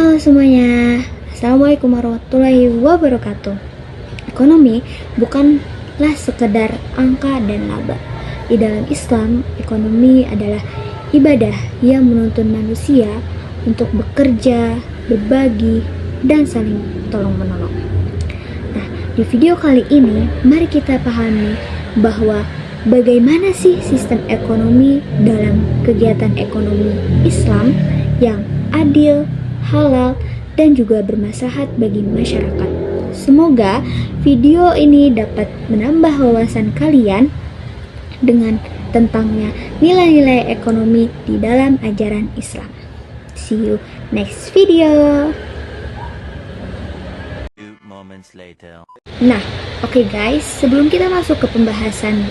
Halo semuanya, Assalamualaikum warahmatullahi wabarakatuh. Ekonomi bukanlah sekedar angka dan laba. Di dalam Islam, ekonomi adalah ibadah yang menuntun manusia untuk bekerja, berbagi, dan saling tolong-menolong. Nah, di video kali ini, mari kita pahami bahwa bagaimana sih sistem ekonomi dalam kegiatan ekonomi Islam yang adil, halal, dan juga bermaslahat bagi masyarakat. Semoga video ini dapat menambah wawasan kalian dengan tentangnya nilai-nilai ekonomi di dalam ajaran Islam. See you next video. Nah, oke guys, sebelum kita masuk ke pembahasan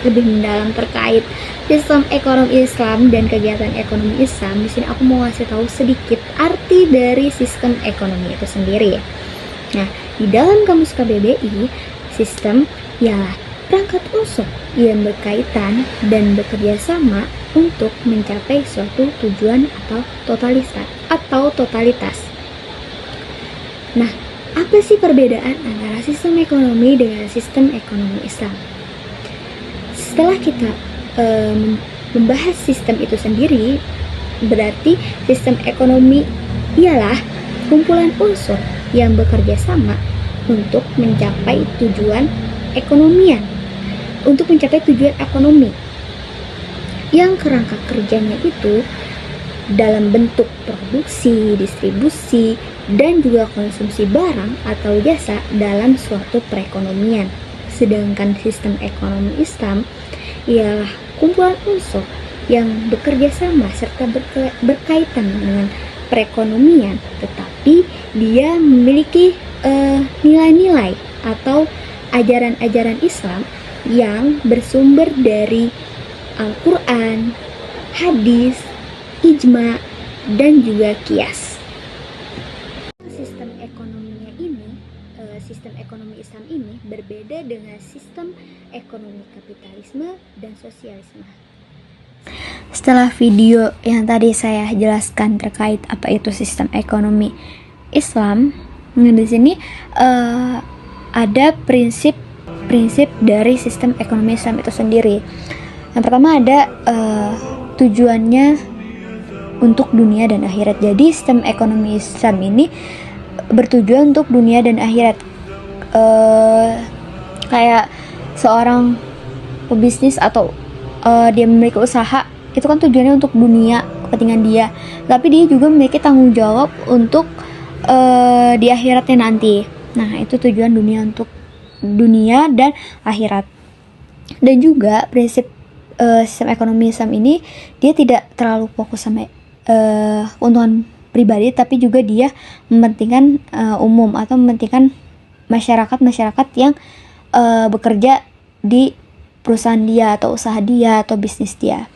lebih mendalam terkait sistem ekonomi Islam dan kegiatan ekonomi Islam, di sini aku mau ngasih tahu sedikit arti dari sistem ekonomi itu sendiri ya. Nah, di dalam kamus KBBI, sistem ialah perangkat unsur yang berkaitan dan bekerja sama untuk mencapai suatu tujuan atau totalitas. Nah, apa sih perbedaan antara sistem ekonomi dengan sistem ekonomi Islam? Setelah kita membahas sistem itu sendiri, berarti sistem ekonomi ialah kumpulan unsur yang bekerja sama untuk mencapai tujuan ekonomi yang kerangka kerjanya itu dalam bentuk produksi, distribusi, dan juga konsumsi barang atau jasa dalam suatu perekonomian. Sedangkan sistem ekonomi Islam ialah kumpulan unsur yang bekerja sama serta berkaitan dengan perekonomian, tetapi dia memiliki nilai-nilai atau ajaran-ajaran Islam yang bersumber dari Al-Quran, hadis, ijma, dan juga qiyas. Sistem ekonomi Islam ini berbeda dengan sistem ekonomi kapitalisme dan sosialisme. Setelah video yang tadi saya jelaskan terkait apa itu sistem ekonomi Islam, di sini ada prinsip dari sistem ekonomi Islam itu sendiri. Yang pertama ada tujuannya untuk dunia dan akhirat. Jadi sistem ekonomi Islam ini bertujuan untuk dunia dan akhirat. Kayak seorang pebisnis atau dia memiliki usaha, itu kan tujuannya untuk dunia, kepentingan dia, tapi dia juga memiliki tanggung jawab untuk di akhiratnya nanti. Nah, itu tujuan dunia untuk dunia dan akhirat. Dan juga prinsip sistem ekonomi Islam ini, dia tidak terlalu fokus sama keuntungan pribadi, tapi juga dia mementingkan umum atau mementingkan masyarakat yang bekerja di perusahaan dia atau usaha dia atau bisnis dia.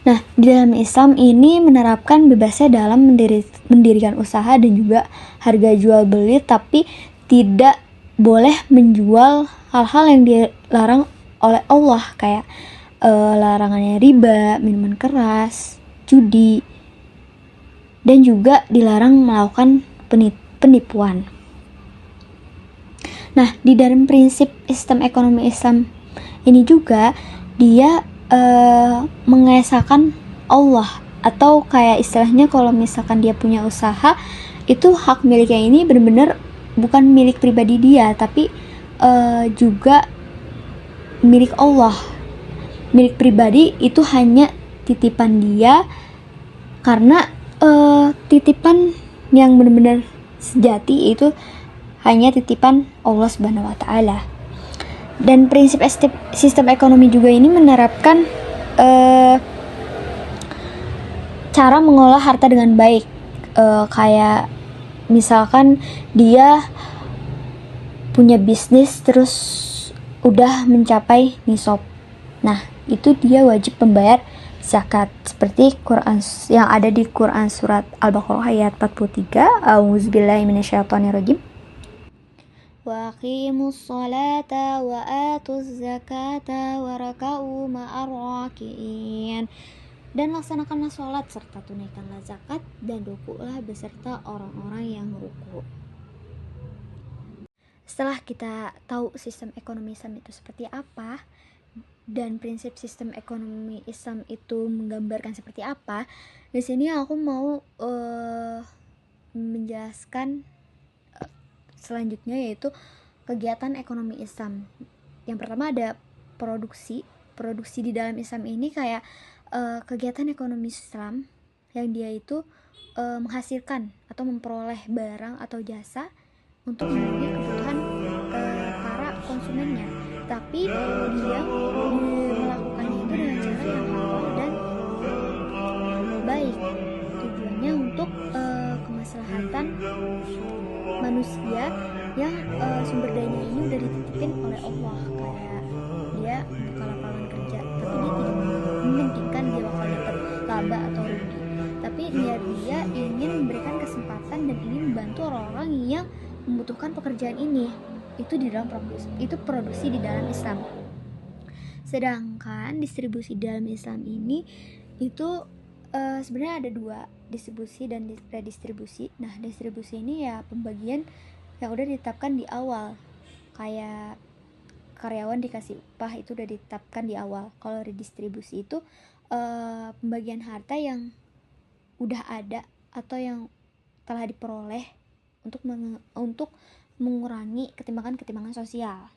Nah, di dalam Islam ini menerapkan bebasnya dalam mendirikan usaha dan juga harga jual beli, tapi tidak boleh menjual hal-hal yang dilarang oleh Allah, kayak larangannya riba, minuman keras, judi, dan juga dilarang melakukan penipuan. Nah, di dalam prinsip sistem ekonomi Islam ini juga dia mengesahkan Allah, atau kayak istilahnya kalau misalkan dia punya usaha, itu hak miliknya ini benar-benar bukan milik pribadi dia, tapi juga milik Allah. Milik pribadi itu hanya titipan dia, karena titipan yang benar-benar sejati itu hanya titipan Allah Subhanahu wa Ta'ala. Dan prinsip sistem ekonomi juga ini menerapkan cara mengolah harta dengan baik. Kayak misalkan dia punya bisnis terus udah mencapai nisab, nah itu dia wajib membayar zakat, seperti Quran yang ada di Quran surat Al-Baqarah ayat 43. A'udzubillahi minasyaitonirrajim. Wa aqimus sholata wa atuz zakata wa raka'u ma'ar raki'in. Dan laksanakanlah sholat serta tunaikanlah zakat dan rukuklah beserta orang-orang yang ruku. Setelah kita tahu sistem ekonomi Islam itu seperti apa dan prinsip sistem ekonomi Islam itu menggambarkan seperti apa, di sini aku mau menjelaskan selanjutnya, yaitu kegiatan ekonomi Islam. Yang pertama ada produksi di dalam Islam ini kayak kegiatan ekonomi Islam yang dia itu menghasilkan atau memperoleh barang atau jasa untuk memenuhi kebutuhan para konsumennya, tapi dia melakukannya itu dengan cara yang halal dan baik. Tujuannya untuk kemaslahatan manusia yang sumber dayanya ini udah dititipin oleh Allah, kayak dia buka lapangan kerja, tapi dia tidak mementingkan dia bakal dapat laba atau rugi, tapi dia ingin memberikan kesempatan dan ingin membantu orang-orang yang membutuhkan pekerjaan ini. Itu di dalam produksi di dalam Islam. Sedangkan distribusi dalam Islam ini itu sebenarnya ada dua, distribusi dan redistribusi. Nah, distribusi ini ya pembagian yang udah ditetapkan di awal, kayak karyawan dikasih upah itu udah ditetapkan di awal. Kalau redistribusi itu pembagian harta yang udah ada atau yang telah diperoleh untuk mengurangi ketimpangan sosial.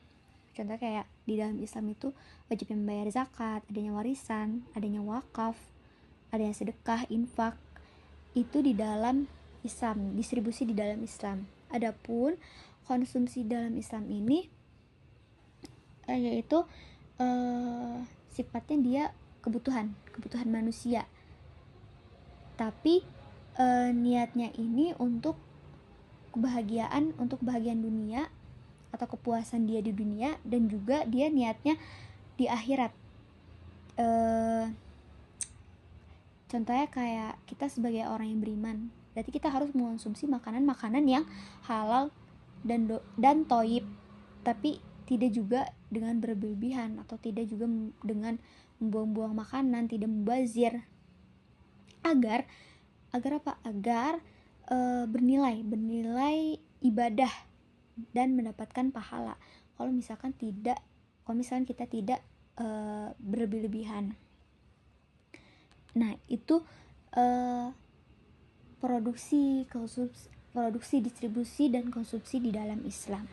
Contoh kayak di dalam Islam itu wajib membayar zakat, adanya warisan, adanya wakaf, adanya sedekah, infak. Itu di dalam Islam, distribusi di dalam Islam. Adapun konsumsi dalam Islam ini yaitu sifatnya dia kebutuhan manusia. Tapi niatnya ini untuk kebahagiaan dunia atau kepuasan dia di dunia, dan juga dia niatnya di akhirat. Contohnya kayak kita sebagai orang yang beriman, berarti kita harus mengonsumsi makanan yang halal dan thayyib, tapi tidak juga dengan berlebihan atau tidak juga dengan membuang-buang makanan, tidak mubazir, agar apa? Agar bernilai ibadah dan mendapatkan pahala. Kalau misalkan kita tidak berlebihan. Nah, itu produksi, distribusi dan konsumsi di dalam Islam.